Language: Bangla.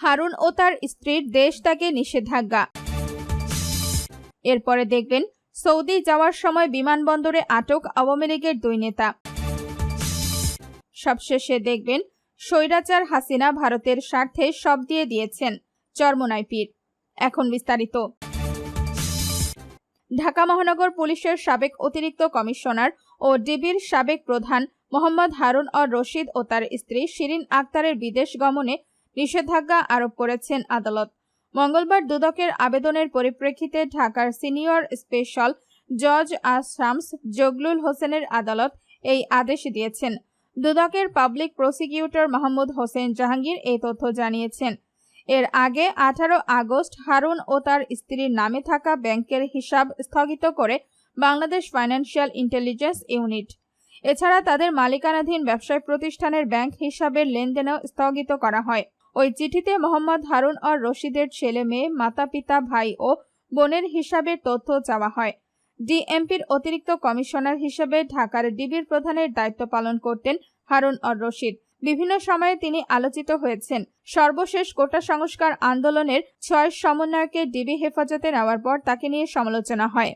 হারুন ও তার স্ত্রীর দেশ ত্যাগে নিষেধাজ্ঞা। এরপরে দেখবেন সৌদি যাওয়ার সময় বিমানবন্দরে আটক আওয়ামী লীগের 2 নেতা। সবশেষে দেখবেন স্বৈরাচার হাসিনা ভারতের স্বার্থে সব দিয়ে দিয়েছেন, চরমোনাই পীর। এখন বিস্তারিত। ঢাকা মহানগর পুলিশের সাবেক অতিরিক্ত কমিশনার ও ডিবির সাবেক প্রধান মোহাম্মদ হারুন অর রশিদ ও তার স্ত্রী শিরিন আক্তারের বিদেশ গমনে নিষেধাজ্ঞা আরোপ করেছেন আদালত। মঙ্গলবার দুদকের আবেদনের পরিপ্রেক্ষিতে ঢাকার সিনিয়র স্পেশাল জজ শামস জগলুল হোসেনের আদালত এই আদেশ দিয়েছেন। দুদকের পাবলিক প্রসিকিউটর মাহমুদ হোসেন জাহাঙ্গীর এই তথ্য জানিয়েছেন। এর আগে 18 আগস্ট হারুন ও তার স্ত্রীর নামে থাকা ব্যাংকের হিসাব স্থগিত করে বাংলাদেশ ফাইন্যান্সিয়াল ইন্টেলিজেন্স ইউনিট। এছাড়া তাদের মালিকানাধীন ব্যবসায় প্রতিষ্ঠানের ব্যাংক হিসাবের লেনদেনও স্থগিত করা হয়। ওই চিঠিতে মোহাম্মদ হারুন অর রশিদের ছেলে মেয়ে, মাতা পিতা, ভাই ও বোনের হিসাবের তথ্য চাওয়া হয়। ডিএমপির অতিরিক্ত কমিশনার হিসেবে ঢাকার ডিবির প্রধানের দায়িত্ব পালন করতেন হারুন অর রশিদ। বিভিন্ন সময়ে তিনি আলোচিত হয়েছেন। সর্বশেষ কোটা সংস্কার আন্দোলনের 6 সমন্বয়কে ডিবি হেফাজতে নেওয়ার পর তাকে নিয়ে সমালোচনা হয়।